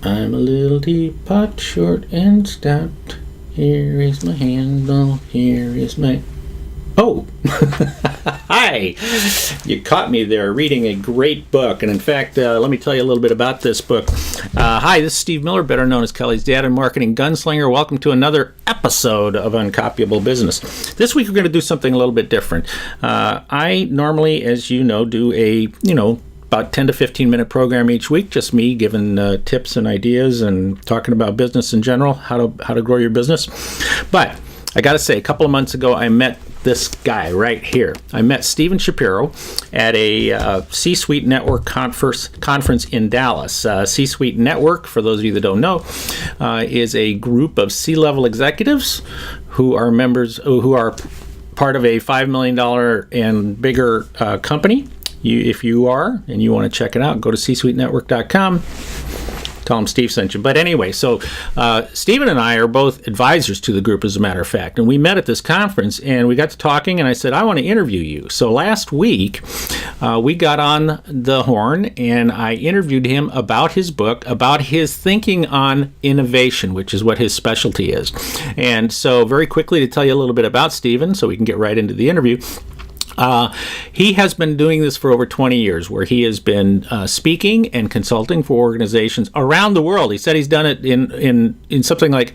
I'm a little teapot, short and stout. Here is my handle, here is my... Oh! Hi! You caught me there reading a great book. And in fact, let me tell you a little bit about this book. Hi, this is Steve Miller, better known as Kelly's dad and marketing gunslinger. Welcome to another episode of Uncopyable Business. This week we're going to do something a little bit different. I normally, as you know, do a, about 10 to 15 minute program each week, just me giving tips and ideas and talking about business in general, how to grow your business. But I got to say, a couple of months ago, I met this guy right here. I met Stephen Shapiro at a C-Suite Network conference in Dallas. C-Suite Network, for those of you that don't know, is a group of C-level executives who are part of a $5 million and bigger company. If you are, and you want to check it out, go to csuitenetwork.com. Tell them Steve sent you. But anyway, so Stephen and I are both advisors to the group, as a matter of fact. And we met at this conference, and we got to talking, and I said, I want to interview you. So last week, we got on the horn, and I interviewed him about his book, about his thinking on innovation, which is what his specialty is. And so very quickly, to tell you a little bit about Stephen, so we can get right into the interview. He has been doing this for over 20 years, where he has been speaking and consulting for organizations around the world. He said he's done it in something like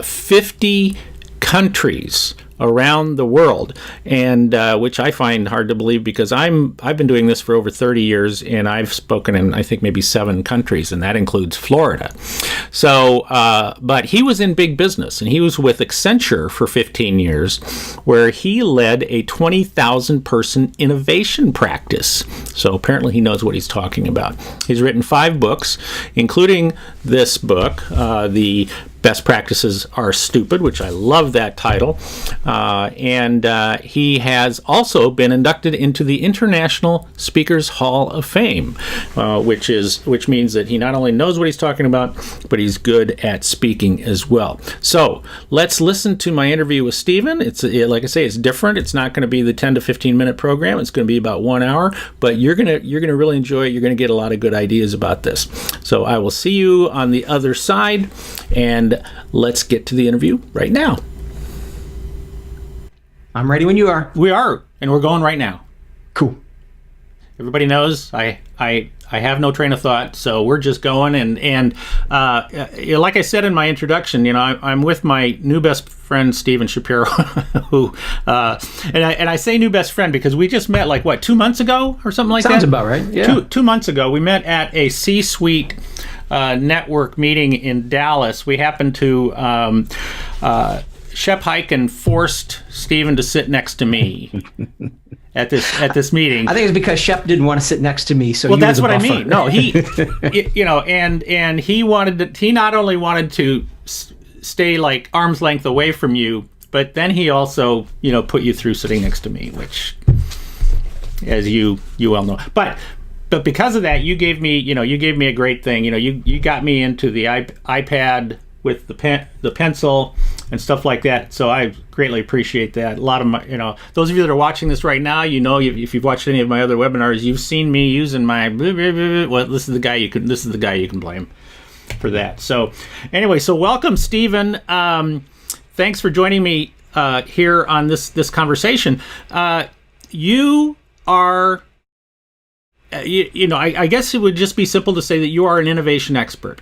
50 countries around the world, and which I find hard to believe, because I've been doing this for over 30 years, and I've spoken in, I think, maybe 7 countries, and that includes Florida. So, but he was in big business, and he was with Accenture for 15 years, where he led a 20,000 person innovation practice. So apparently he knows what he's talking about. He's written 5 books, including this book, The Best Practices Are Stupid, which I love that title. And he has also been inducted into the International Speakers Hall of Fame, which means that he not only knows what he's talking about, but he's good at speaking as well. So let's listen to my interview with Stephen. It's like I say, it's different. It's not going to be the 10 to 15 minute program. It's going to be about 1 hour, but you're gonna really enjoy it. You're going to get a lot of good ideas about this. So I will see you on the other side, and let's get to the interview right now. I'm ready when you are. We are, and we're going right now. Cool. Everybody knows I have no train of thought, so we're just going. And like I said in my introduction, I'm with my new best friend Stephen Shapiro, who and I say new best friend because we just met 2 months ago or something like that. Sounds about right. Yeah. Two months ago, we met at a C-Suite network meeting in Dallas. We happened to Shep Hyken forced Stephen to sit next to me at this meeting. I think it's because Shep didn't want to sit next to me, so well, that's what I mean. No, he, and he wanted to. He not only wanted to stay arm's length away from you, but then he also put you through sitting next to me, which, as you well know, but because of that, you gave me a great thing. You got me into the iPad with the pencil and stuff like that. So I greatly appreciate that. A lot of my, those of you that are watching this right now, if you've watched any of my other webinars, you've seen me using my well, this is the guy you can blame for that. So anyway, so welcome, Stephen. Thanks for joining me here on this conversation. You are I guess it would just be simple to say that you are an innovation expert.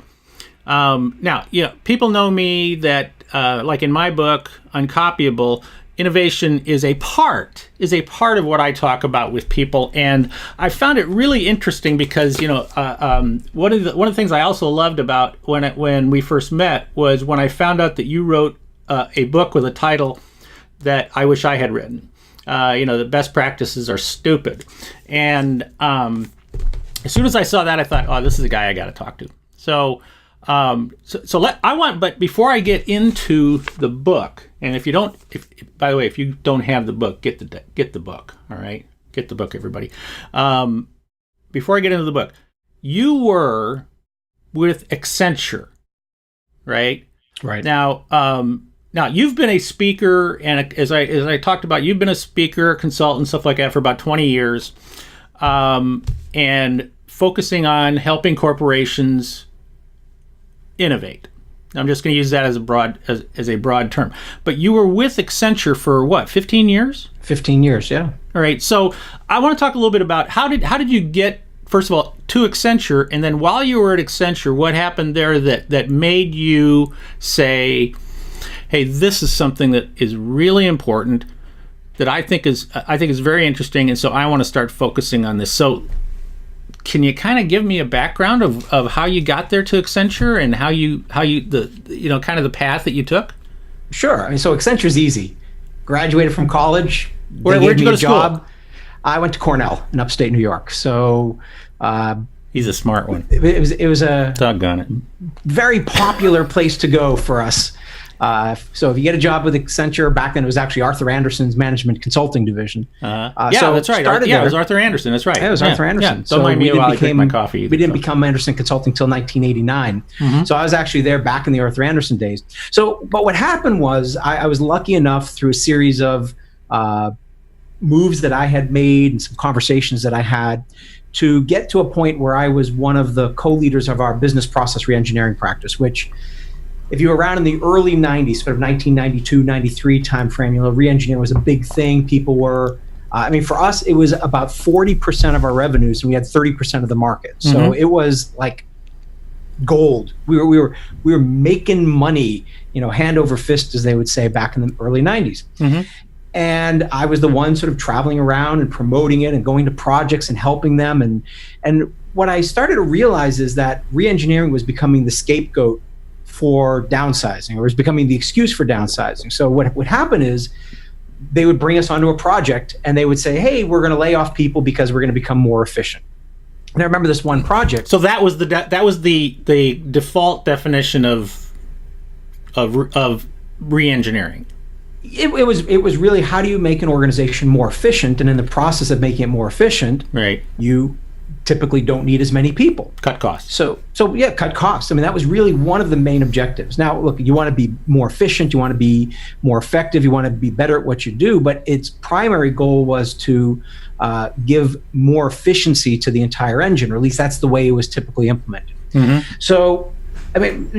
Now, people know me that, like in my book, Uncopyable, innovation is a part of what I talk about with people. And I found it really interesting because, one of the things I also loved about when we first met was when I found out that you wrote a book with a title that I wish I had written. The best practices are stupid. And as soon as I saw that, I thought, oh, this is the guy I got to talk to. So but before I get into the book, and if you don't have the book, get the book. All right, get the book, everybody. Before I get into the book, you were with Accenture, right? Right. Now you've been a speaker, and as I talked about, you've been a speaker, consultant, stuff like that for about 20 years, and focusing on helping corporations innovate. I'm just going to use that as a broad term. But you were with Accenture for what, 15 years? 15 years, yeah. All right. So I want to talk a little bit about how did you get, first of all, to Accenture, and then while you were at Accenture, what happened there that made you say, hey, this is something that is really important, that I think is very interesting, and so I want to start focusing on this. So can you kind of give me a background of how you got there to Accenture and how you kind of the path that you took? Sure. I mean, so Accenture's easy. Graduated from college. Where'd you go to school? I went to Cornell in upstate New York. So he's a smart one. It was a doggone it, very popular place to go for us. So if you get a job with Accenture, back then it was actually Arthur Andersen's management consulting division. So that's right. It was Arthur Andersen. That's right. It was Arthur Andersen. Yeah. Don't mind me while I drink my coffee. We didn't become Andersen Consulting until 1989. Mm-hmm. So I was actually there back in the Arthur Andersen days. But what happened was I was lucky enough through a series of moves that I had made and some conversations that I had to get to a point where I was one of the co-leaders of our business process reengineering practice, which, if you were around in the early 90s, sort of 1992, 93 timeframe, re-engineering was a big thing. People were, for us, it was about 40% of our revenues, and we had 30% of the market. So Mm-hmm. it was like gold. We were making money, hand over fist, as they would say back in the early 90s. Mm-hmm. And I was the one sort of traveling around and promoting it and going to projects and helping them. And what I started to realize is that re-engineering was becoming the scapegoat for downsizing, or was becoming the excuse for downsizing. So what would happen is they would bring us onto a project and they would say, hey, we're going to lay off people because we're going to become more efficient. And I remember this one project. So that was the default definition of re-engineering. It was really, how do you make an organization more efficient? And in the process of making it more efficient, right, you typically don't need as many people. Cut costs. So yeah, cut costs. I mean, that was really one of the main objectives. Now, look, you want to be more efficient, you want to be more effective, you want to be better at what you do, but its primary goal was to give more efficiency to the entire engine, or at least that's the way it was typically implemented. Mm-hmm. So,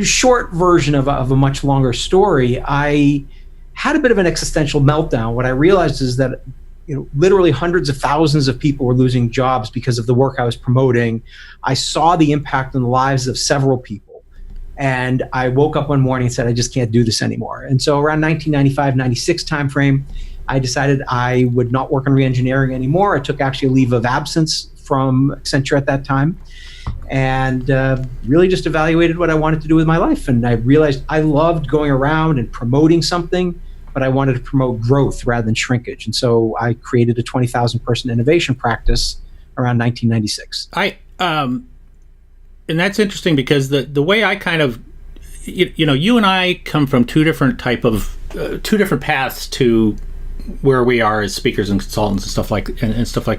short version of a much longer story, I had a bit of an existential meltdown. What I realized is that literally hundreds of thousands of people were losing jobs because of the work I was promoting. I saw the impact on the lives of several people. And I woke up one morning and said, I just can't do this anymore. And so around 1995, 96 timeframe, I decided I would not work on re-engineering anymore. I took actually a leave of absence from Accenture at that time, and really just evaluated what I wanted to do with my life. And I realized I loved going around and promoting something, but I wanted to promote growth rather than shrinkage. And so I created a 20,000 person innovation practice around 1996. And that's interesting because the way I kind of, you and I come from two different paths to where we are as speakers and consultants and stuff like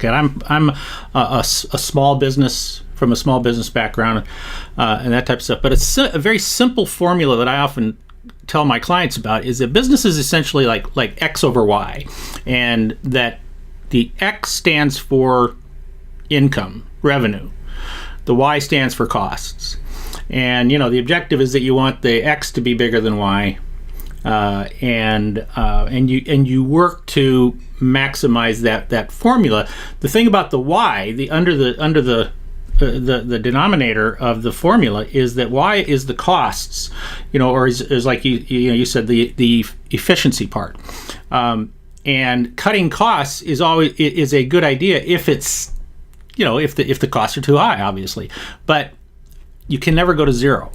that. I'm a small business, from a small business background, and that type of stuff. But it's a very simple formula that I often tell my clients about is that business is essentially like X over Y, and that the X stands for income, revenue. The Y stands for costs. And the objective is that you want the X to be bigger than Y, and you work to maximize that formula. The thing about the Y, under the denominator of the formula is that Y is the costs, or is like you said, the efficiency part, and cutting costs is a good idea if it's if the costs are too high, obviously, but you can never go to zero.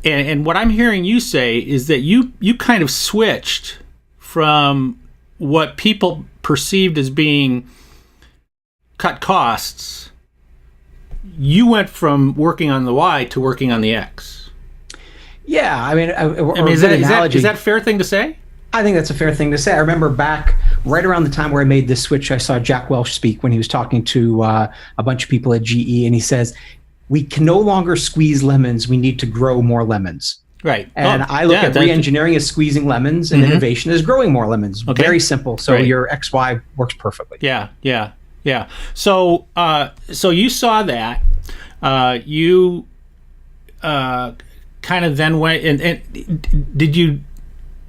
And what I'm hearing you say is that you kind of switched from what people perceived as being cut costs. You went from working on the Y to working on the X. Yeah, is that a fair thing to say? I think that's a fair thing to say. I remember back right around the time where I made this switch, I saw Jack Welch speak when he was talking to a bunch of people at GE, and he says, we can no longer squeeze lemons, we need to grow more lemons. Right. And I look at re-engineering as squeezing lemons, and innovation as growing more lemons. Okay. Very simple. So your XY works perfectly. Yeah. So you saw that. You kind kind of then went and did you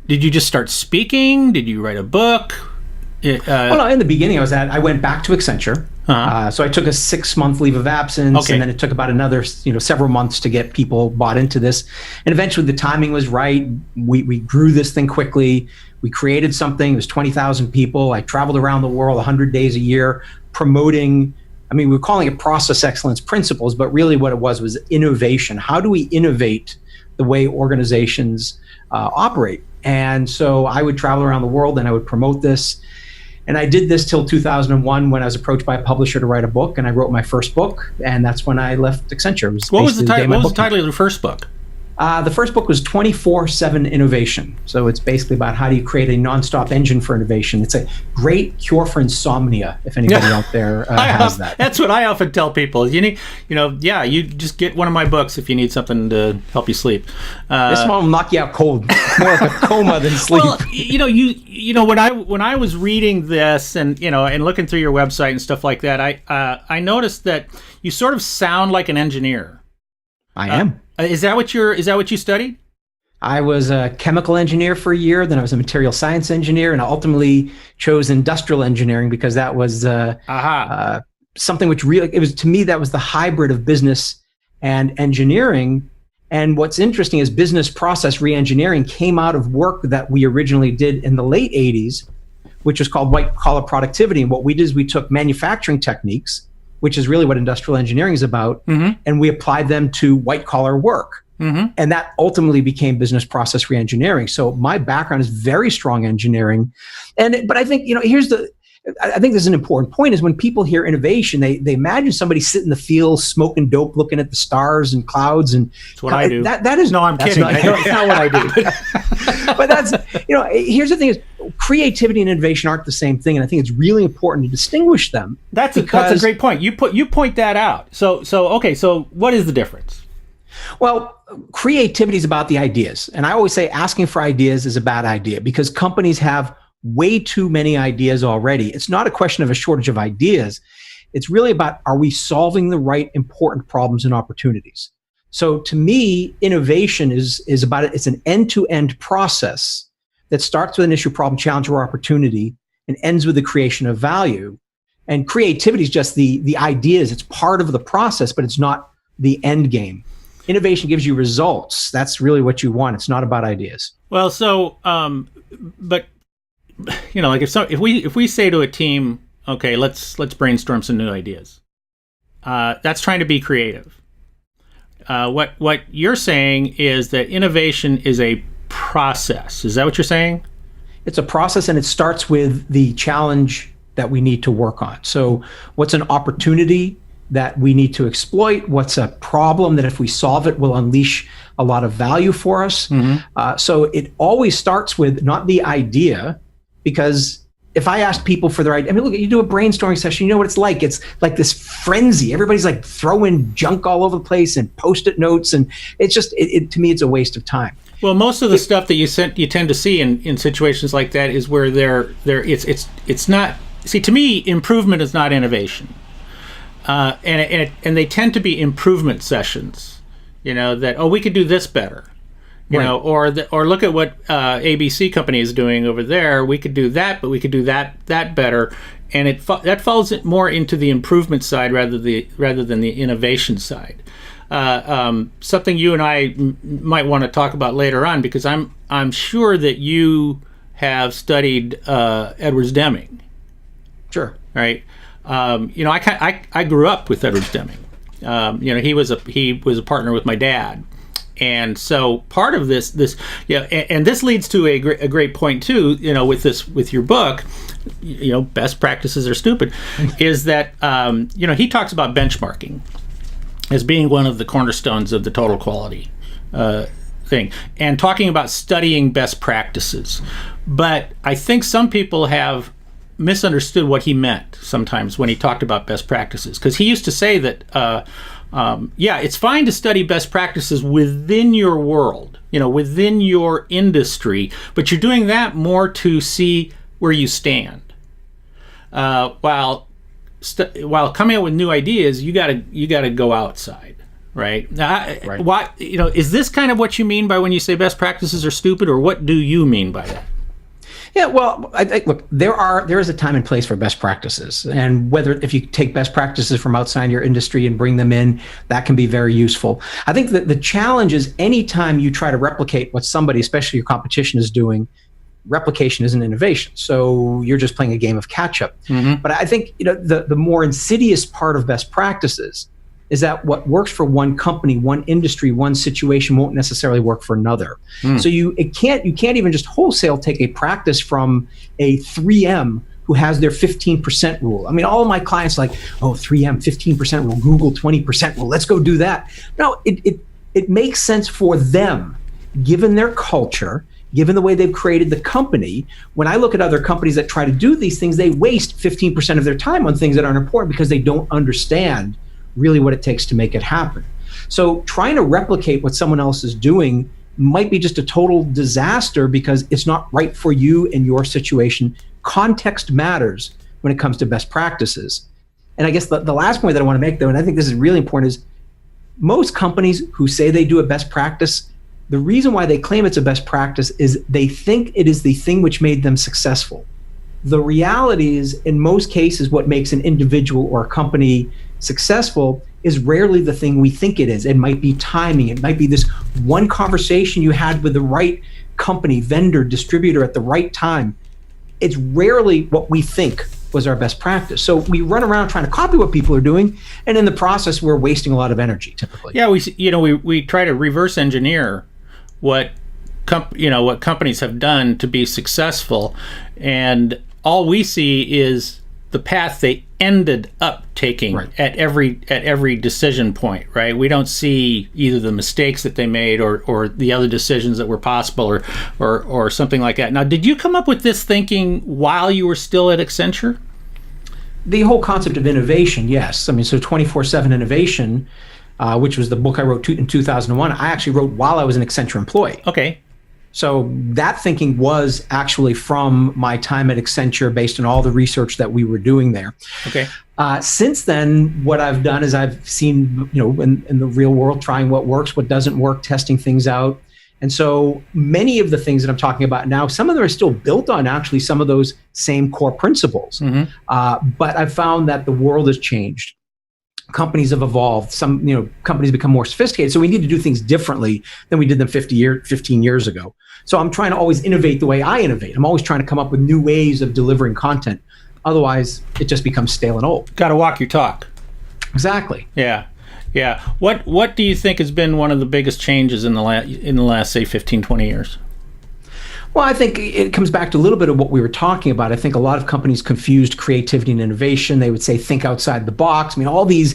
just start speaking? Did you write a book? Well, no, in the beginning, I went back to Accenture. So I took a 6-month leave of absence, and then it took about another, several months to get people bought into this. And eventually, the timing was right. We grew this thing quickly. We created something. It was 20,000 people. I traveled around the world 100 days a year, promoting. I mean, we were calling it process excellence principles, but really what it was innovation. How do we innovate the way organizations operate? And so I would travel around the world and I would promote this. And I did this till 2001 when I was approached by a publisher to write a book, and I wrote my first book, and that's when I left Accenture. What was the title of your first book? The first book was 24/7 Innovation. So it's basically about how do you create a nonstop engine for innovation. It's a great cure for insomnia, if anybody out there has that. That's what I often tell people. You need, you just get one of my books if you need something to help you sleep. This one will knock you out cold, more like a coma than sleep. Well, when I was reading this and looking through your website and stuff like that, I noticed that you sort of sound like an engineer. I am. Is that what you studied? I was a chemical engineer for a year, then I was a material science engineer, and I ultimately chose industrial engineering because that was something which really, it was, to me, that was the hybrid of business and engineering. And what's interesting is business process reengineering came out of work that we originally did in the late 80s, which was called white collar productivity. And what we did is we took manufacturing techniques, which is really what industrial engineering is about, and we applied them to white collar work. And that ultimately became business process reengineering. So my background is very strong engineering. But I think, I think this is an important point is when people hear innovation, they imagine somebody sitting in the field smoking dope, looking at the stars and clouds. And that's what I do. That is, no, I'm kidding. That's not what I do. But that's, here's the thing is creativity and innovation aren't the same thing. And I think it's really important to distinguish them. That's a great point. You point that out. So what is the difference? Well, creativity is about the ideas. And I always say asking for ideas is a bad idea because companies have way too many ideas already. It's not a question of a shortage of ideas. It's really about, are we solving the right important problems and opportunities? So to me, innovation is about it. It's an end-to-end process that starts with an issue, problem, challenge, or opportunity and ends with the creation of value. And creativity is just the ideas. It's part of the process, but it's not the end game. Innovation gives you results. That's really what you want. It's not about ideas. Well, so, but like if we say to a team, okay, let's brainstorm some new ideas. That's trying to be creative. What you're saying is that innovation is a process. Is that what you're saying? It's a process, and it starts with the challenge that we need to work on. So, what's an opportunity that we need to exploit? What's a problem that if we solve it will unleash a lot of value for us? So it always starts with not the idea, because if I ask people for their idea, look, you do a brainstorming session, you know what it's like. It's like this frenzy. Everybody's like throwing junk all over the place and Post-it notes. And it's just, to me, it's a waste of time. Well, most of the stuff that you tend to see in situations like that is where it's not, see, to me, improvement is not innovation. And they tend to be improvement sessions, that, we could do this better, or look at what ABC company is doing over there. We could do that, but we could do that better. And that falls more into the improvement side rather than the innovation side. Something you and I might want to talk about later on, because I'm sure that you have studied Edwards Deming. Sure. Right. I grew up with Edwards Deming. He was a partner with my dad, and so part of this, and this leads to a great point too. With your book, best practices are stupid, is that he talks about benchmarking as being one of the cornerstones of the total quality thing, and talking about studying best practices. But I think some people have misunderstood what he meant sometimes when he talked about best practices, because he used to say that it's fine to study best practices within your world, within your industry, but you're doing that more to see where you stand, while coming up with new ideas, you gotta go outside, right? Right. Why, is this kind of what you mean by when you say best practices are stupid, or what do you mean by that? Yeah, well, I think, look, there is a time and place for best practices, and if you take best practices from outside your industry and bring them in, that can be very useful. I think that the challenge is anytime you try to replicate what somebody, especially your competition, is doing, replication isn't innovation. So you're just playing a game of catch up. Mm-hmm. But I think the more insidious part of best practices is that what works for one company, one industry, one situation won't necessarily work for another. So you can't even just wholesale take a practice from a 3M who has their 15% rule. I mean, all of my clients are like, oh, 3M 15% rule, Google 20% rule, let's go do that. No, it makes sense for them, given their culture, given the way they've created the company. When I look at other companies that try to do these things, they waste 15% of their time on things that aren't important because they don't understand really what it takes to make it happen. So trying to replicate what someone else is doing might be just a total disaster because it's not right for you and your situation. Context matters when it comes to best practices. And I guess the last point that I want to make, though, and I think this is really important, is most companies who say they do a best practice, the reason why they claim it's a best practice is they think it is the thing which made them successful. The reality is, in most cases, what makes an individual or a company successful is rarely the thing we think it is. It might be timing. It might be this one conversation you had with the right company, vendor, distributor at the right time. It's rarely what we think was our best practice. So we run around trying to copy what people are doing, and in the process, we're wasting a lot of energy, typically. Yeah, we try to reverse engineer what companies have done to be successful, and all we see is the path they ended up taking at every decision point, right? We don't see either the mistakes that they made or the other decisions that were possible or something like that. Now, did you come up with this thinking while you were still at Accenture? The whole concept of innovation, yes. I mean, so 24/7 Innovation, which was the book I wrote in 2001, I actually wrote while I was an Accenture employee. Okay. So that thinking was actually from my time at Accenture based on all the research that we were doing there. Okay. Since then, what I've done is I've seen, in the real world, trying what works, what doesn't work, testing things out. And so many of the things that I'm talking about now, some of them are still built on actually some of those same core principles. Mm-hmm. But I've found that the world has changed. Companies have evolved. Some, companies become more sophisticated. So we need to do things differently than we did them 15 years ago. So I'm trying to always innovate the way I innovate. I'm always trying to come up with new ways of delivering content. Otherwise, it just becomes stale and old. Got to walk your talk. Exactly. Yeah. What do you think has been one of the biggest changes in the last, say, 15, 20 years? Well, I think it comes back to a little bit of what we were talking about. I think a lot of companies confused creativity and innovation. They would say, think outside the box. I mean, all these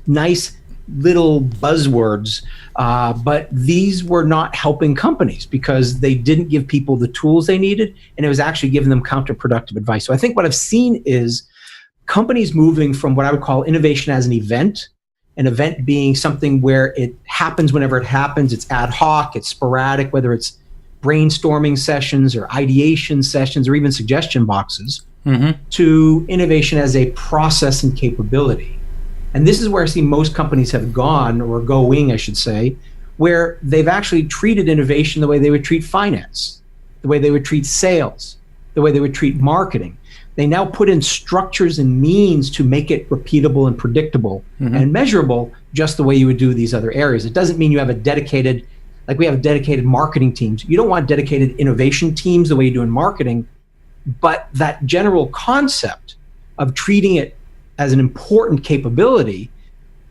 nice little buzzwords, but these were not helping companies because they didn't give people the tools they needed, and it was actually giving them counterproductive advice. So I think what I've seen is companies moving from what I would call innovation as an event being something where it happens whenever it happens. It's ad hoc, it's sporadic, whether it's brainstorming sessions or ideation sessions or even suggestion boxes, to innovation as a process and capability. And this is where I see most companies have gone, or going, I should say, where they've actually treated innovation the way they would treat finance, the way they would treat sales, the way they would treat marketing. They now put in structures and means to make it repeatable and predictable and measurable, just the way you would do these other areas. It doesn't mean you have a dedicated, like we have dedicated marketing teams. You don't want dedicated innovation teams the way you do in marketing, but that general concept of treating it as an important capability,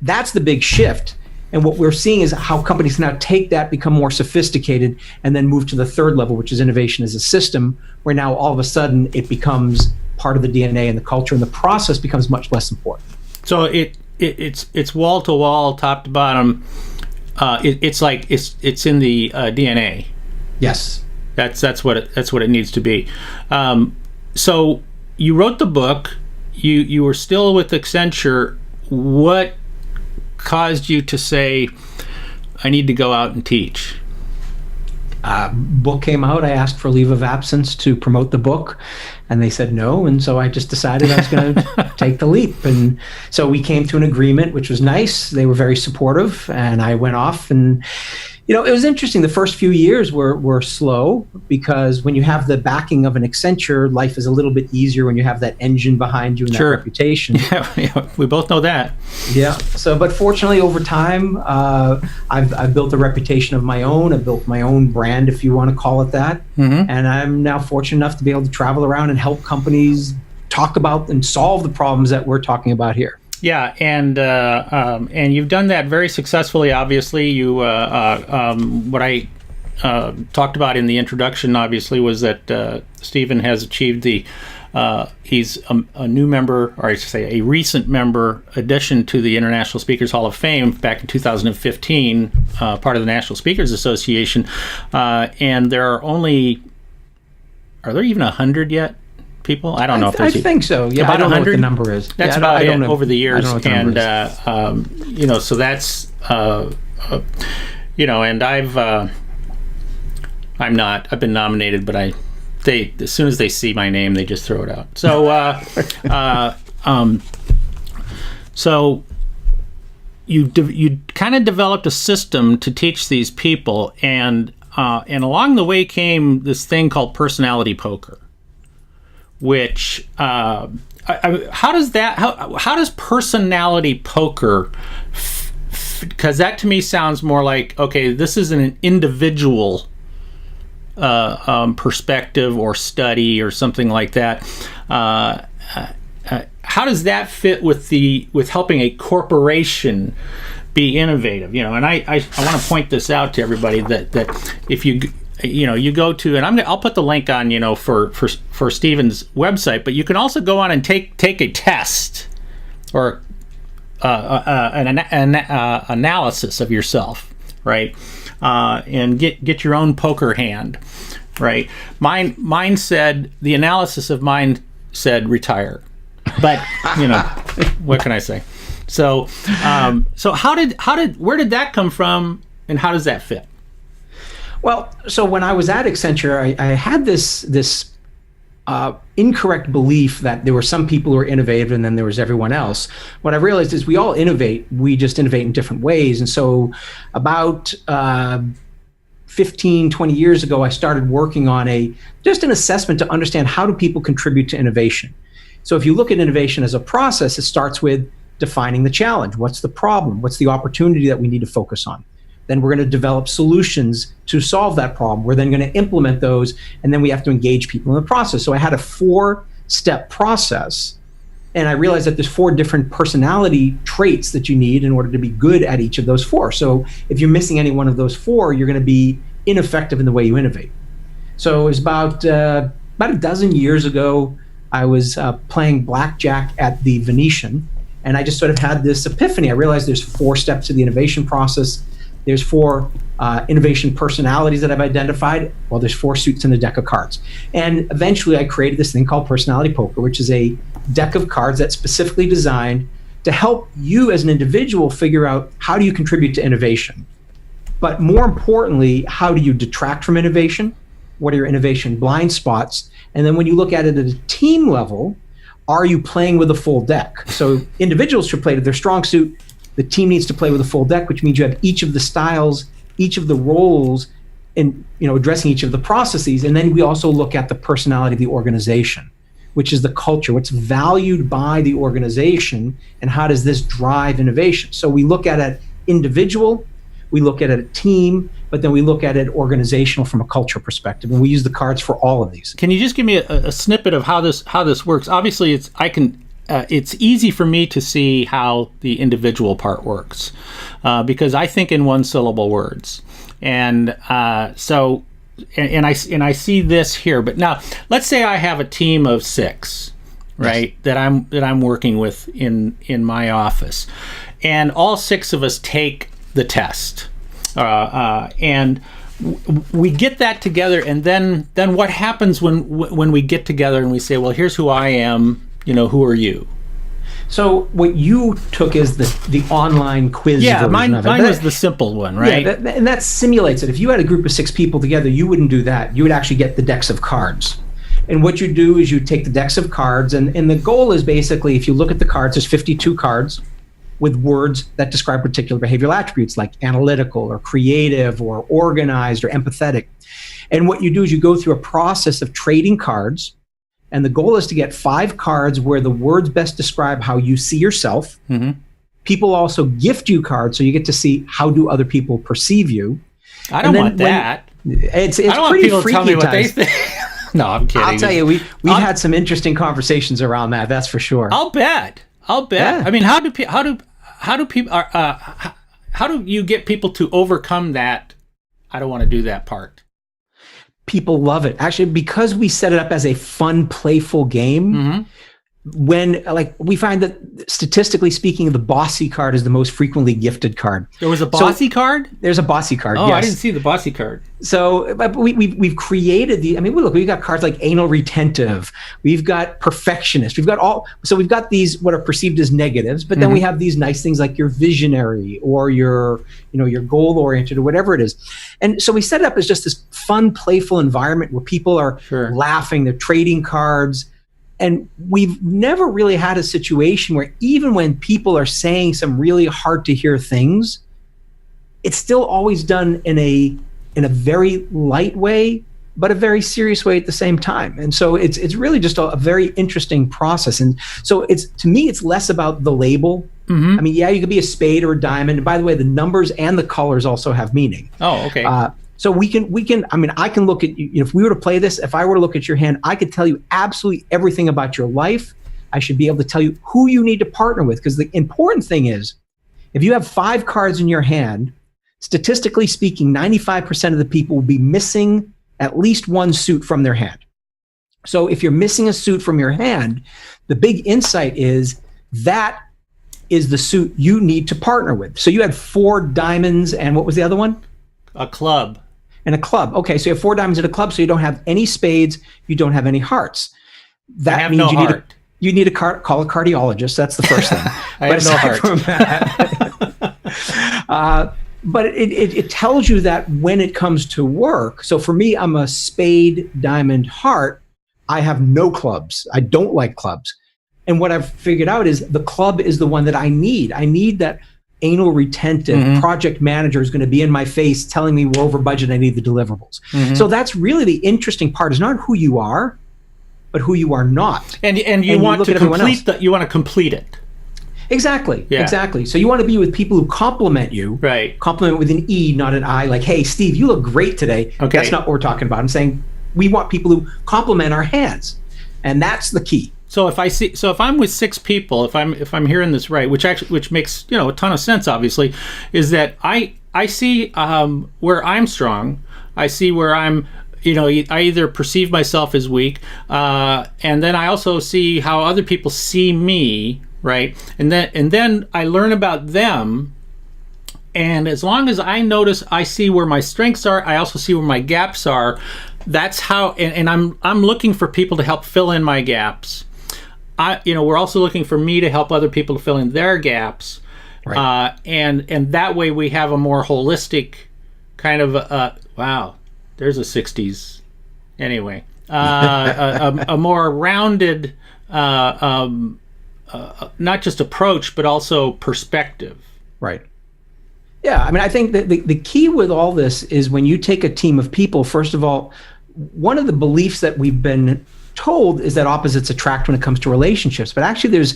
that's the big shift. And what we're seeing is how companies now take that, become more sophisticated, and then move to the third level, which is innovation as a system, where now all of a sudden it becomes part of the DNA and the culture, and the process becomes much less important. So it's wall to wall, top to bottom. It's like it's in the DNA. Yes, that's what it needs to be. So you wrote the book. You were still with Accenture. What caused you to say, I need to go out and teach? Book came out. I asked for leave of absence to promote the book. And they said no, and so I just decided I was going to take the leap. And so we came to an agreement, which was nice. They were very supportive, and I went off. And it was interesting. The first few years were slow, because when you have the backing of an Accenture, life is a little bit easier when you have that engine behind you and Sure. that reputation. Yeah, we both know that. Yeah. So, but fortunately, over time, I've built a reputation of my own. I built my own brand, if you want to call it that. Mm-hmm. And I'm now fortunate enough to be able to travel around and help companies talk about and solve the problems that we're talking about here. Yeah, and you've done that very successfully. Obviously, you what I talked about in the introduction, obviously, was that Stephen has achieved he's a new member, or I should say, a recent member addition to the International Speakers Hall of Fame back in 2015, part of the National Speakers Association, and are there even 100 yet? People, I don't know if there's. I think so. Yeah, about I don't know what 100? the number is. That's about it over the years, and so that's and I've been nominated, but as soon as they see my name, they just throw it out. So so you kind of developed a system to teach these people, and along the way came this thing called personality poker, which how does personality poker, because that to me sounds more like, okay, this is an individual perspective or study or something like that. How does that fit with helping a corporation be innovative? And I want to point this out to everybody that if you go to, and I'll put the link on, for Stephen's website, but you can also go on and take a test or an analysis of yourself, right? And get your own poker hand, right? Mine said, the analysis of mine said retire, but what can I say? So where did that come from, and how does that fit? Well, so when I was at Accenture, I had this incorrect belief that there were some people who were innovative and then there was everyone else. What I realized is we all innovate. We just innovate in different ways. And so about 15, 20 years ago, I started working on just an assessment to understand how do people contribute to innovation. So if you look at innovation as a process, it starts with defining the challenge. What's the problem? What's the opportunity that we need to focus on? Then we're going to develop solutions to solve that problem. We're then going to implement those, and then we have to engage people in the process. So I had a 4-step process, and I realized that there's 4 different personality traits that you need in order to be good at each of those 4. So if you're missing any one of those 4, you're going to be ineffective in the way you innovate. So it was about a dozen years ago, I was playing blackjack at the Venetian, and I just sort of had this epiphany. I realized there's 4 steps to the innovation process. There's 4 innovation personalities that I've identified. Well, there's 4 suits in a deck of cards. And eventually I created this thing called personality poker, which is a deck of cards that's specifically designed to help you as an individual figure out how do you contribute to innovation. But more importantly, how do you detract from innovation? What are your innovation blind spots? And then when you look at it at a team level, are you playing with a full deck? So individuals should play to their strong suit. The team needs to play with a full deck, which means you have each of the styles, each of the roles, and addressing each of the processes. And then we also look at the personality of the organization, which is the culture, what's valued by the organization, and how does this drive innovation? So we look at it individual, we look at it a team, but then we look at it organizational from a culture perspective, and we use the cards for all of these. Can you just give me a snippet of how this works? Obviously, it's easy for me to see how the individual part works because I think in one-syllable words, and so I see this here. But now, let's say I have a team of 6, right? Yes. that I'm working with in my office, and all 6 of us take the test, and we get that together. And then what happens when we get together and we say, well, here's who I am. Who are you? So what you took is the online quiz version mine of it. Mine was the simple one, right? Yeah, and that simulates it. If you had a group of 6 people together, you wouldn't do that. You would actually get the decks of cards. And what you do is you take the decks of cards, and the goal is basically, if you look at the cards, there's 52 cards with words that describe particular behavioral attributes like analytical or creative or organized or empathetic. And what you do is you go through a process of trading cards, and the goal is to get 5 cards where the words best describe how you see yourself. Mm-hmm. People also gift you cards, so you get to see how do other people perceive you. I don't want that. It's I don't want pretty people to tell me what they think. No, I'm kidding. I'll tell you, we've had some interesting conversations around that. That's for sure. I'll bet. Yeah. I mean, how do you get people to overcome that? I don't want to do that part. People love it. Actually, because we set it up as a fun, playful game, mm-hmm. when we find that statistically speaking, the bossy card is the most frequently gifted card. There was a bossy card? There's a bossy card. Oh, yes. I didn't see the bossy card. So but we've created we've got cards like anal retentive. We've got perfectionist. We've got these what are perceived as negatives, but then mm-hmm. we have these nice things like your visionary or your goal oriented or whatever it is. And so we set it up as just this fun, playful environment where people are laughing, they're trading cards. And we've never really had a situation where even when people are saying some really hard to hear things, it's still always done in a very light way, but a very serious way at the same time. And so it's really just a very interesting process. And so to me, it's less about the label. Mm-hmm. I mean, yeah, you could be a spade or a diamond. And by the way, the numbers and the colors also have meaning. Oh, okay. So I can look at you. If we were to play this, if I were to look at your hand, I could tell you absolutely everything about your life. I should be able to tell you who you need to partner with. Because the important thing is, if you have 5 cards in your hand, statistically speaking, 95% of the people will be missing at least one suit from their hand. So if you're missing a suit from your hand, the big insight is that is the suit you need to partner with. So you had 4 diamonds, and what was the other one? A club. And a club. Okay, so you have 4 diamonds in a club, so you don't have any spades, you don't have any hearts. That means you need to call a cardiologist. That's the first thing. I have no heart. But it tells you that when it comes to work. So for me, I'm a spade, diamond, heart. I have no clubs. I don't like clubs. And what I've figured out is the club is the one that I need. I need that anal retentive mm-hmm. project manager is going to be in my face telling me we're over budget, I need the deliverables. Mm-hmm. So that's really the interesting part, is not who you are, but who you are not. And you want to complete it. Exactly. Yeah. Exactly. So you want to be with people who compliment you. Right. Compliment with an E, not an I, like, hey, Steve, you look great today. Okay. That's not what we're talking about. I'm saying we want people who compliment our hands. And that's the key. So if I'm with 6 people, if I'm hearing this right, which makes a ton of sense, obviously, is that I see where I'm strong, I see where I'm, I either perceive myself as weak, and then I also see how other people see me, right, and then I learn about them. And as long as I see where my strengths are, I also see where my gaps are. That's how, and I'm looking for people to help fill in my gaps. We're also looking for me to help other people to fill in their gaps, right. And that way we have a more holistic kind of wow. There's a 60s, anyway. A more rounded, not just approach, but also perspective. Right. Yeah, I mean, I think that the key with all this is when you take a team of people. First of all, one of the beliefs that we've been told is that opposites attract when it comes to relationships, but actually there's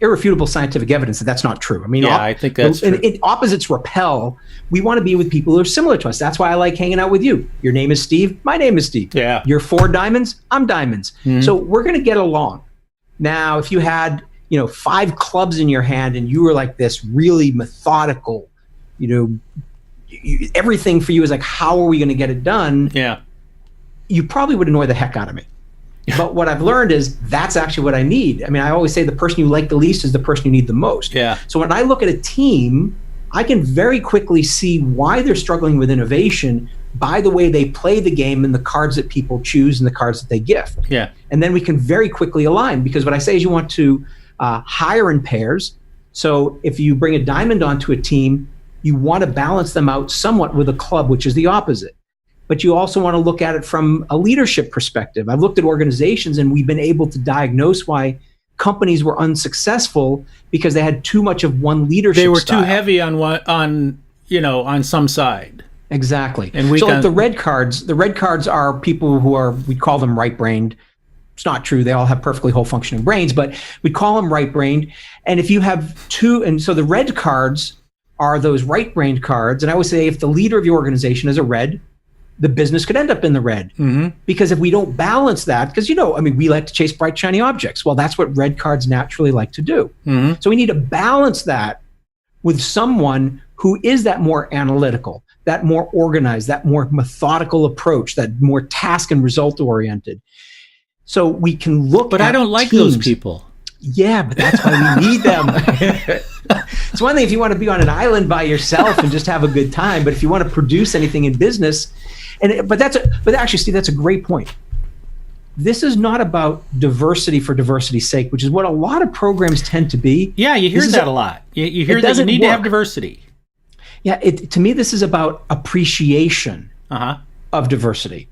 irrefutable scientific evidence that that's not true. I mean, I think that's true. Opposites repel. We want to be with people who are similar to us. That's why I like hanging out with you. Your name is Steve. My name is Steve. Yeah. You're 4 diamonds. I'm diamonds. Mm-hmm. So we're going to get along. Now, if you had 5 clubs in your hand and you were like this really methodical, everything for you is like, how are we going to get it done? Yeah. You probably would annoy the heck out of me. But what I've learned is that's actually what I need. I mean, I always say the person you like the least is the person you need the most. Yeah. So when I look at a team, I can very quickly see why they're struggling with innovation by the way they play the game and the cards that people choose and the cards that they gift. Yeah. And then we can very quickly align, because what I say is you want to hire in pairs. So if you bring a diamond onto a team, you want to balance them out somewhat with a club, which is the opposite. but you also want to look at it from a leadership perspective. I've looked at organizations, and we've been able to diagnose why companies were unsuccessful because they had too much of one leadership They were style. too heavy on some side. Exactly. And like the red cards are people who are, we call them right-brained. It's not true. They all have perfectly whole functioning brains, but we call them right-brained. And if you have two, and so the red cards are those right-brained cards. And I would say if the leader of your organization is a red, the business could end up in the red. Mm-hmm. Because if we don't balance that, because, we like to chase bright, shiny objects. Well, that's what red cards naturally like to do. Mm-hmm. So we need to balance that with someone who is that more analytical, that more organized, that more methodical approach, that more task and result oriented. So we can look But at I don't like teams. those people. Yeah, but that's why we need them. It's one thing if you want to be on an island by yourself and just have a good time, but if you want to produce anything in business, but actually, Steve, that's a great point. This is not about diversity for diversity's sake, which is what a lot of programs tend to be. Yeah, you hear that a lot. You hear that you need to have diversity. Yeah, to me, this is about appreciation of diversity.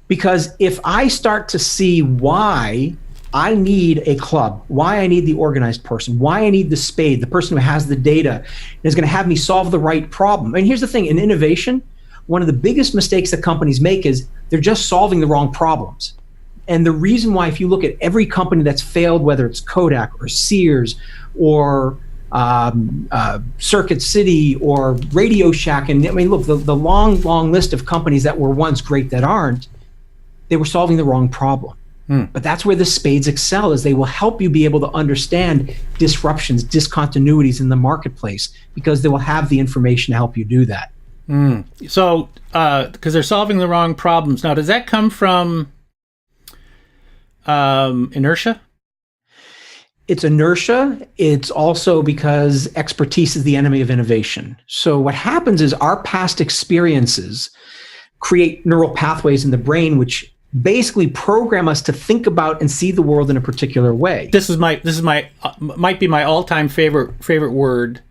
Because if I start to see why I need a club, why I need the organized person, why I need the spade, the person who has the data, and is going to have me solve the right problem. And here's the thing, in innovation, one of the biggest mistakes that companies make is they're just solving the wrong problems. And the reason why, if you look at every company that's failed, whether it's Kodak or Sears or Circuit City or Radio Shack, and look, the long list of companies that were once great that aren't, they were solving the wrong problem. But that's where the spades excel, is they will help you be able to understand disruptions, discontinuities in the marketplace, because they will have the information to help you do that. So, because they're solving the wrong problems. Now, does that come from inertia? It's inertia. It's also because expertise is the enemy of innovation. So what happens is our past experiences create neural pathways in the brain, which basically program us to think about and see the world in a particular way. This is my might be my all-time favorite word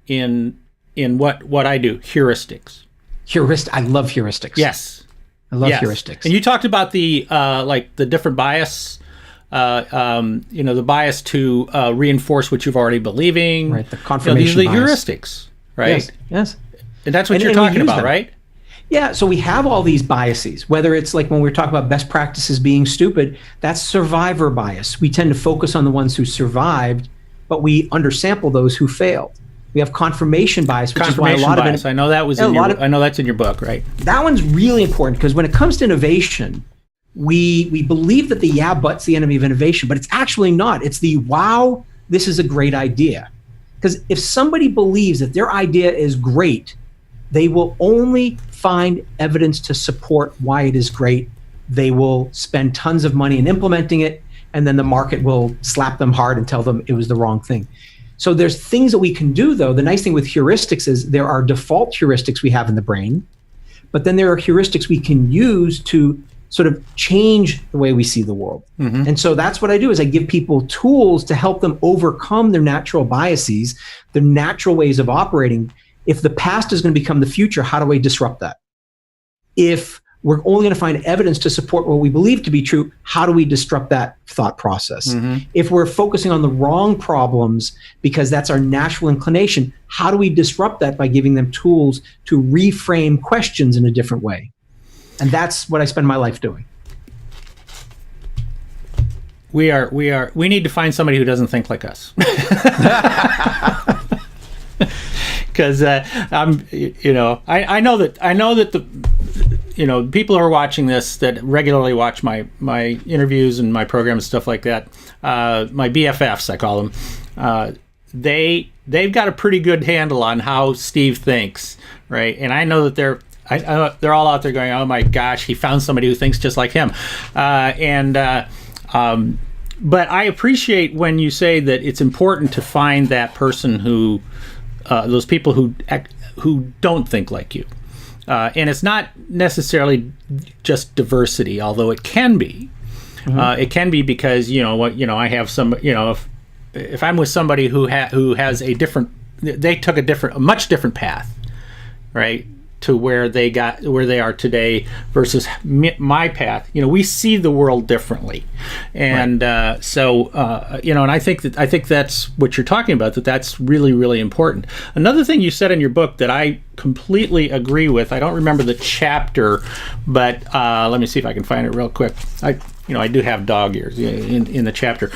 in what I do. Heuristics. I love heuristics. Yes, I love heuristics. And you talked about the the different bias. The bias to reinforce what you've already believing. Right. The confirmation these are the bias. heuristics, right? Yes. And that's what you're talking about, right? Yeah, so we have all these biases, whether it's like when we're talking about best practices being stupid, that's survivor bias. We tend to focus on the ones who survived, but we undersample those who failed. We have confirmation bias, which is why a lot of it. I know that was I know that's in your book, right? That one's really important because when it comes to innovation, we believe that the yeah but's the enemy of innovation, but it's actually not. It's the wow, this is a great idea. Because if somebody believes that their idea is great, they will only find evidence to support why it is great. They will spend tons of money in implementing it, and then the market will slap them hard and tell them it was the wrong thing. So there's things that we can do, though. The nice thing with heuristics is there are default heuristics we have in the brain, but then there are heuristics we can use to sort of change the way we see the world. Mm-hmm. And so that's what I do, is I give people tools to help them overcome their natural biases, their natural ways of operating. If the past is going to become the future, how do I disrupt that? If we're only going to find evidence to support what we believe to be true, how do we disrupt that thought process? Mm-hmm. If we're focusing on the wrong problems because that's our natural inclination, how do we disrupt that by giving them tools to reframe questions in a different way? And that's what I spend my life doing. We need to find somebody who doesn't think like us. Because I know that the people who are watching this that regularly watch my interviews and my program and stuff like that, my BFFs I call them, they've got a pretty good handle on how Steve thinks, right? And I know that they're all out there going, oh my gosh, he found somebody who thinks just like him, but I appreciate when you say that it's important to find that person who. Those people who don't think like you, and it's not necessarily just diversity, although it can be. Mm-hmm. It can be because I have some. If I'm with somebody who has a different, they took a much different path, right? to where they are today versus my path. We see the world differently, and and I think that's what you're talking about. That's really, really important. Another thing you said in your book that I completely agree with. I don't remember the chapter, but let me see if I can find it real quick. I do have dog ears in the chapter.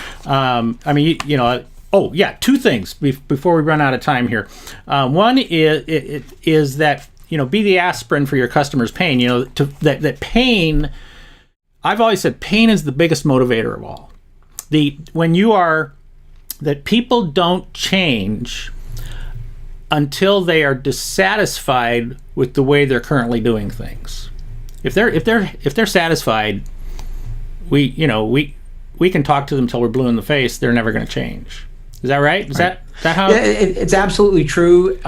Two things before we run out of time here. One is that be the aspirin for your customers' pain. That pain. I've always said pain is the biggest motivator of all. That people don't change until they are dissatisfied with the way they're currently doing things. If they're satisfied, we can talk to them till we're blue in the face. They're never going to change. Is that right? Is that how? Yeah, it's absolutely true.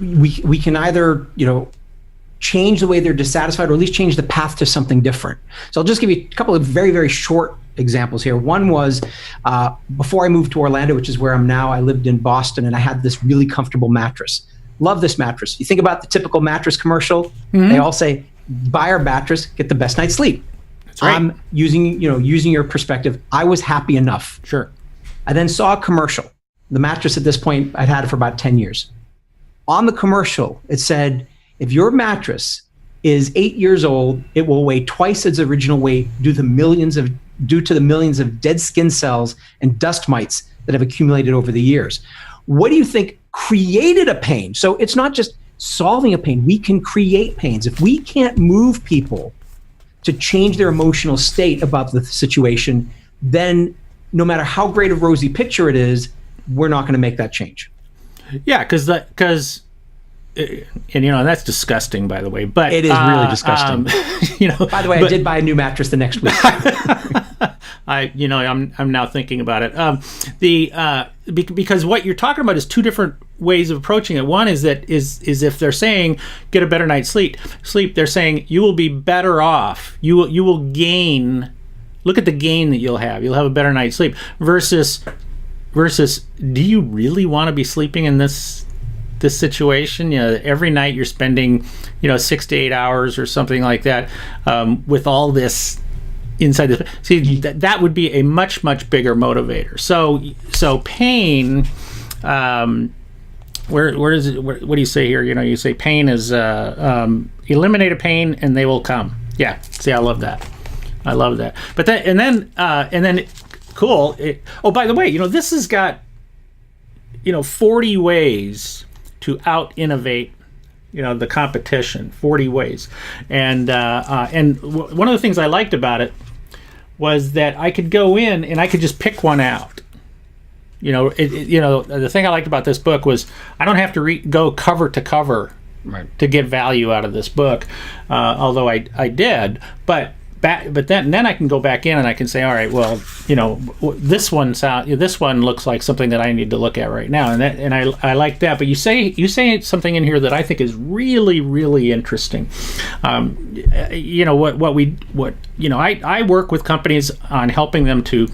We can either change the way they're dissatisfied, or at least change the path to something different. So I'll just give you a couple of very, very short examples here. One was before I moved to Orlando, which is where I'm now. I lived in Boston, and I had this really comfortable mattress. Love this mattress. You think about the typical mattress commercial. Mm-hmm. They all say, "Buy our mattress, get the best night's sleep." That's right. I'm using your perspective. I was happy enough. Sure. I then saw a commercial. The mattress at this point, I'd had it for about 10 years. On the commercial, it said, if your mattress is 8 years old, it will weigh twice its original weight due to the millions of dead skin cells and dust mites that have accumulated over the years. What do you think created a pain? So it's not just solving a pain. We can create pains. If we can't move people to change their emotional state about the situation, then no matter how great a rosy picture it is, we're not going to make that change. Yeah, because that's disgusting, by the way. But it is really disgusting. By the way, I did buy a new mattress the next week. I'm now thinking about it. Because what you're talking about is two different ways of approaching it. One is if they're saying get a better night's sleep, they're saying you will be better off. You will gain. Look at the gain that you'll have. You'll have a better night's sleep versus do you really want to be sleeping in this situation? Every night you're spending 6 to 8 hours or something like that with all this inside the. See, that would be a much, much bigger motivator. So pain. Where is it? What do you say here? You say pain is eliminate a pain and they will come. Yeah. See, I love that. But then cool. By the way, this has got 40 ways to out innovate the competition. 40 ways, and one of the things I liked about it was that I could go in and I could just pick one out. The thing I liked about this book was I don't have to go cover to cover to get value out of this book, although I did, but then I can go back in and I can say, all right, well, this one looks like something that I need to look at right now, and I like that. But you say something in here that I think is really, really interesting. I work with companies on helping them to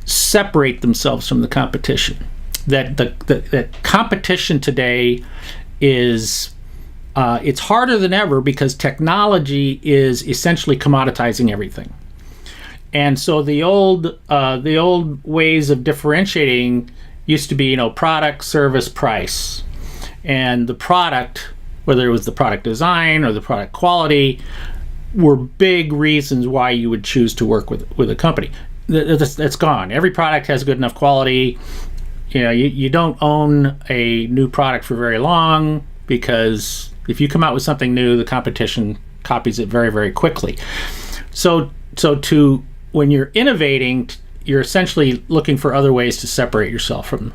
separate themselves from the competition. That competition today is. It's harder than ever because technology is essentially commoditizing everything, and so the old ways of differentiating used to be product, service, price, and the product, whether it was the product design or the product quality, were big reasons why you would choose to work with a company. That's gone. Every product has good enough quality. You don't own a new product for very long because if you come out with something new, the competition copies it very, very quickly. So when you're innovating, you're essentially looking for other ways to separate yourself from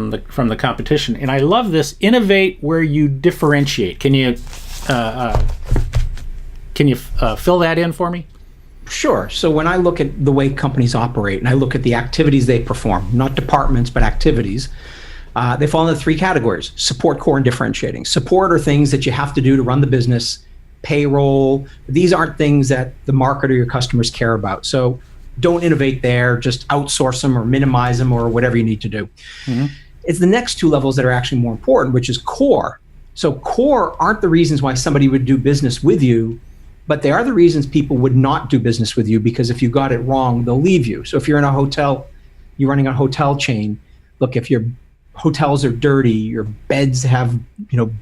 the competition. And I love this: innovate where you differentiate. Can you fill that in for me? Sure. So when I look at the way companies operate and I look at the activities they perform, not departments but activities. They fall into three categories: support, core, and differentiating. Support are things that you have to do to run the business, payroll. These aren't things that the market or your customers care about. So don't innovate there, just outsource them or minimize them or whatever you need to do. Mm-hmm. It's the next two levels that are actually more important, which is core. So core aren't the reasons why somebody would do business with you, but they are the reasons people would not do business with you, because if you got it wrong, they'll leave you. So if you're in a hotel, you're running a hotel chain, look, if your hotels are dirty, your beds have,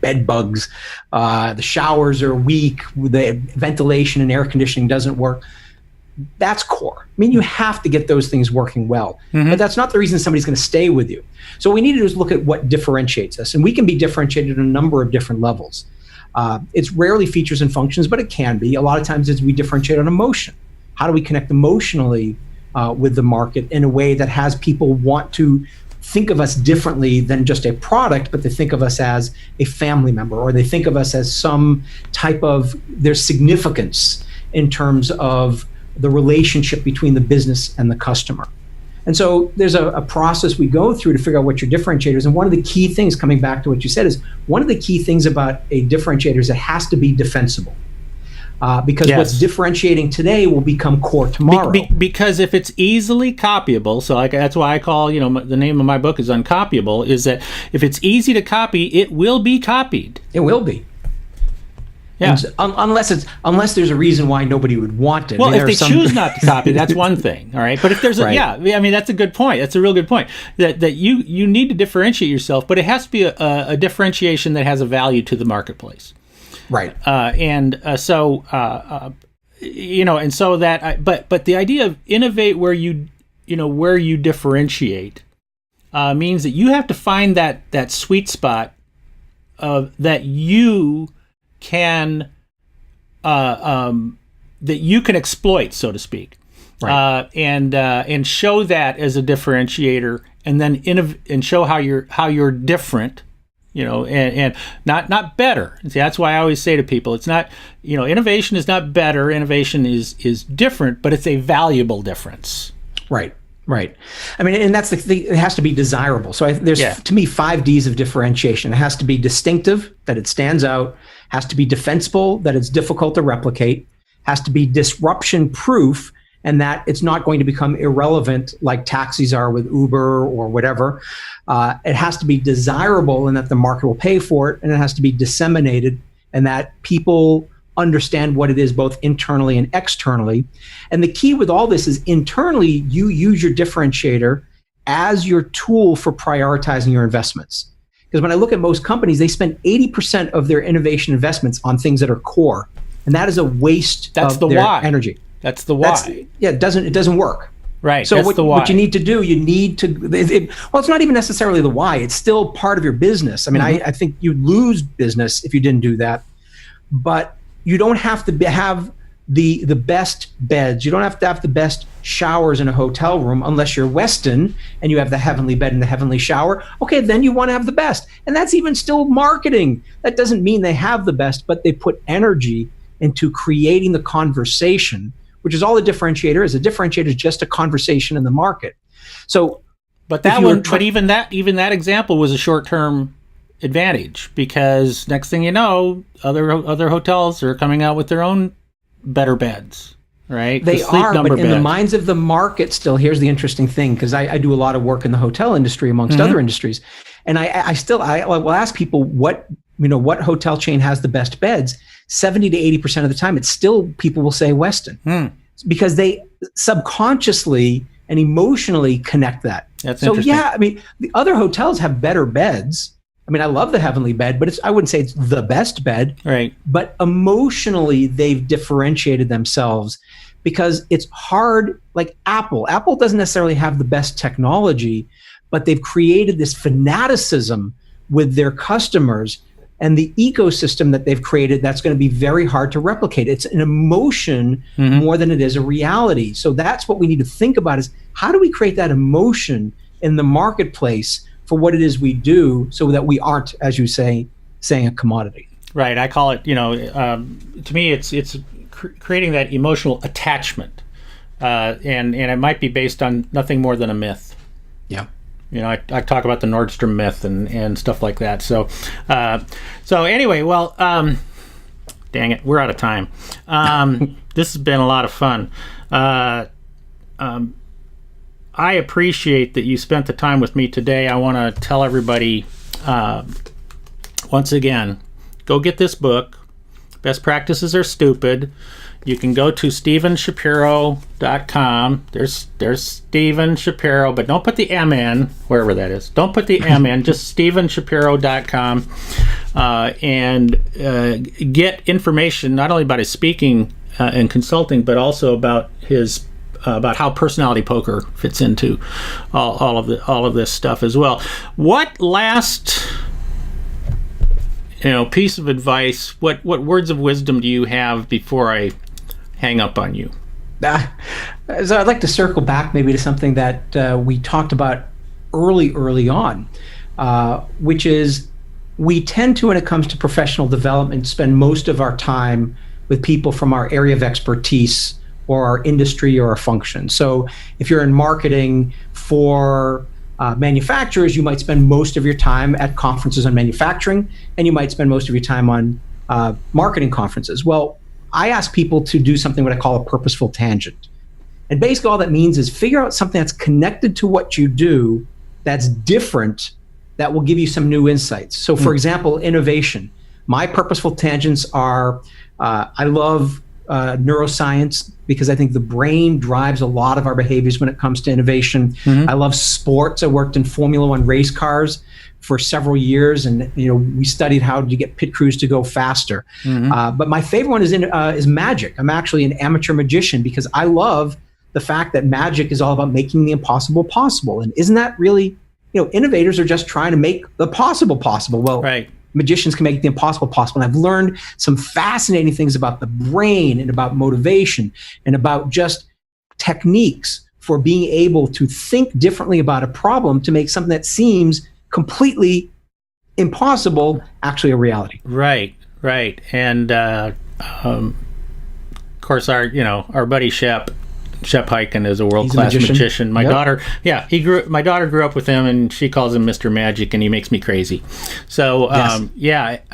bed bugs, the showers are weak, the ventilation and air conditioning doesn't work, that's core. I mean, you have to get those things working well, but that's not the reason somebody's going to stay with you. So what we need to do is look at what differentiates us, and we can be differentiated at a number of different levels. It's rarely features and functions, but it can be. A lot of times we differentiate on emotion. How do we connect emotionally with the market in a way that has people want to think of us differently than just a product, but they think of us as a family member, or they think of us as some type of their significance in terms of the relationship between the business and the customer. And so there's a process we go through to figure out what your differentiators. And one of the key things, coming back to what you said, is one of the key things about a differentiator is it has to be defensible. Because what's differentiating today will become core tomorrow. Because if it's easily copyable, so that's why I call, the name of my book is Uncopyable, is that if it's easy to copy, it will be copied. It will be. Yeah. Unless there's a reason why nobody would want it. Well, if they choose not to copy, that's one thing. All right. But if there's that's a good point. That's a real good point. That you need to differentiate yourself, but it has to be a differentiation that has a value to the marketplace. Right. But the idea of innovate where you differentiate means that you have to find that sweet spot that you can exploit, so to speak, right. And show that as a differentiator, and then and show how you're different. And not better. See, that's why I always say to people, it's not, innovation is not better. Innovation is different, but it's a valuable difference. Right. I mean, and that's the thing. It has to be desirable. So there's, to me, 5 Ds of differentiation. It has to be distinctive, that it stands out. Has to be defensible, that it's difficult to replicate. Has to be disruption proof, and that it's not going to become irrelevant like taxis are with Uber or whatever. It has to be desirable, and that the market will pay for it, and it has to be disseminated, and that people understand what it is both internally and externally. And the key with all this is internally, you use your differentiator as your tool for prioritizing your investments. Because when I look at most companies, they spend 80% of their innovation investments on things that are core, and that is a waste of their energy. That's the why. It doesn't work. Right. So what you need to do, it's not even necessarily the why. It's still part of your business. I mean, I think you'd lose business if you didn't do that. But you don't have to have the best beds. You don't have to have the best showers in a hotel room unless you're Westin and you have the heavenly bed and the heavenly shower. Okay, then you want to have the best. And that's even still marketing. That doesn't mean they have the best, but they put energy into creating the conversation, which is all a differentiator is. A differentiator is just a conversation in the market. So, but even that example was a short-term advantage, because next thing you know, other hotels are coming out with their own better beds, right? They are, but in the minds of the market still, here's the interesting thing, because I do a lot of work in the hotel industry amongst other industries, and I will ask people what hotel chain has the best beds. 70 to 80% of the time, it's still, people will say Westin, because they subconsciously and emotionally connect that. That's interesting. Yeah, I mean, the other hotels have better beds. I mean, I love the heavenly bed, but I wouldn't say it's the best bed. Right. But emotionally, they've differentiated themselves, because it's hard. Like Apple doesn't necessarily have the best technology, but they've created this fanaticism with their customers and the ecosystem that they've created that's going to be very hard to replicate. It's an emotion more than it is a reality. So that's what we need to think about, is how do we create that emotion in the marketplace for what it is we do, so that we aren't, as you say, saying a commodity. Right. I call it, to me, it's creating that emotional attachment, and it might be based on nothing more than a myth. Yeah. I talk about the Nordstrom myth and stuff like that. So anyway, well, dang it, we're out of time. This has been a lot of fun. I appreciate that you spent the time with me today. I want to tell everybody once again go get this book. Best Practices Are Stupid. You can go to StephenShapiro.com. There's Stephen Shapiro, but don't put the M in, wherever that is. Don't put the M in, just StephenShapiro.com. And get information not only about his speaking and consulting, but also about his about how personality poker fits into all of this stuff as well. What last piece of advice? What words of wisdom do you have before I hang up on you? So I'd like to circle back maybe to something that we talked about early on, which is we tend to, when it comes to professional development, spend most of our time with people from our area of expertise or our industry or our function. So if you're in marketing for manufacturers, you might spend most of your time at conferences on manufacturing, and you might spend most of your time on marketing conferences. Well, I ask people to do something what I call a purposeful tangent. And basically all that means is figure out something that's connected to what you do that's different, that will give you some new insights. So for example, innovation. My purposeful tangents are, I love neuroscience because I think the brain drives a lot of our behaviors when it comes to innovation. I love sports. I worked in Formula One race cars for several years, and we studied how to get pit crews to go faster. But my favorite one is magic. I'm actually an amateur magician because I love the fact that magic is all about making the impossible possible. And isn't that really, innovators are just trying to make the possible possible. Well, right. Magicians can make the impossible possible. And I've learned some fascinating things about the brain and about motivation and about just techniques for being able to think differently about a problem to make something that seems completely impossible actually a reality. Right. And of course, our buddy Shep Hyken is a world-class magician. My daughter grew up with him, and she calls him Mr. Magic, and he makes me crazy. So, magic.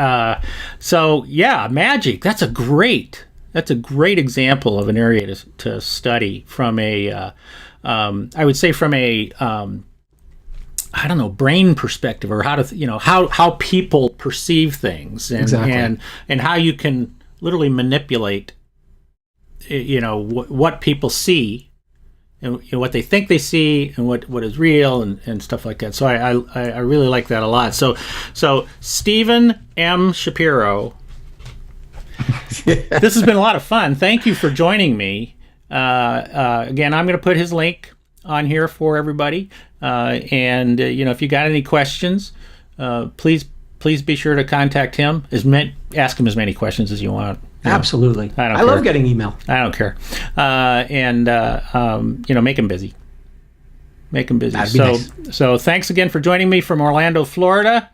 That's a great example of an area to study from I would say from a brain perspective, or how to how people perceive things, and how you can literally manipulate what people see, and what they think they see, and what is real, and stuff like that. So I really like that a lot. So Stephen M. Shapiro, this has been a lot of fun. Thank you for joining me. Again, I'm going to put his link on here for everybody. And if you got any questions, please be sure to contact him. Ask him as many questions as you want. Absolutely. I love getting email. I don't care. Make him busy. Make him busy. That'd be nice. So thanks again for joining me from Orlando, Florida,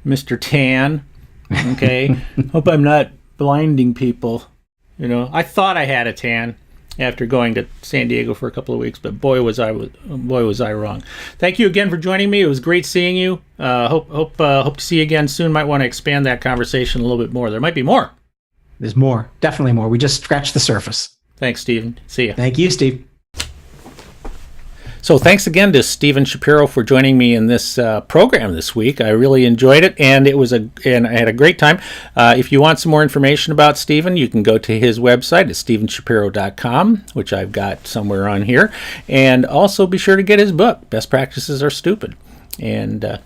Mr. Tan. Okay. Hope I'm not blinding people. I thought I had a tan after going to San Diego for a couple of weeks, but boy was I wrong. Thank you again for joining me. It was great seeing you. Hope to see you again soon. Might want to expand that conversation a little bit more. There might be more. There's more. Definitely more. We just scratched the surface. Thanks, Stephen. See you. Thank you, Steve. So thanks again to Stephen Shapiro for joining me in this program this week. I really enjoyed it, and and I had a great time. If you want some more information about Stephen, you can go to his website at StephenShapiro.com, which I've got somewhere on here, and also be sure to get his book, Best Practices Are Stupid. And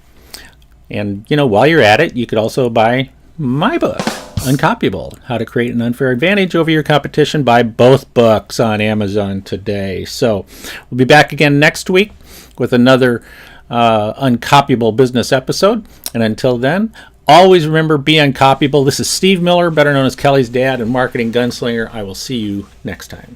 while you're at it, you could also buy my book, Uncopyable, How to Create an Unfair Advantage Over Your Competition. Buy both books on Amazon today. So we'll be back again next week with another Uncopyable business episode. And until then, always remember, be uncopyable. This is Steve Miller, better known as Kelly's dad and marketing gunslinger. I will see you next time.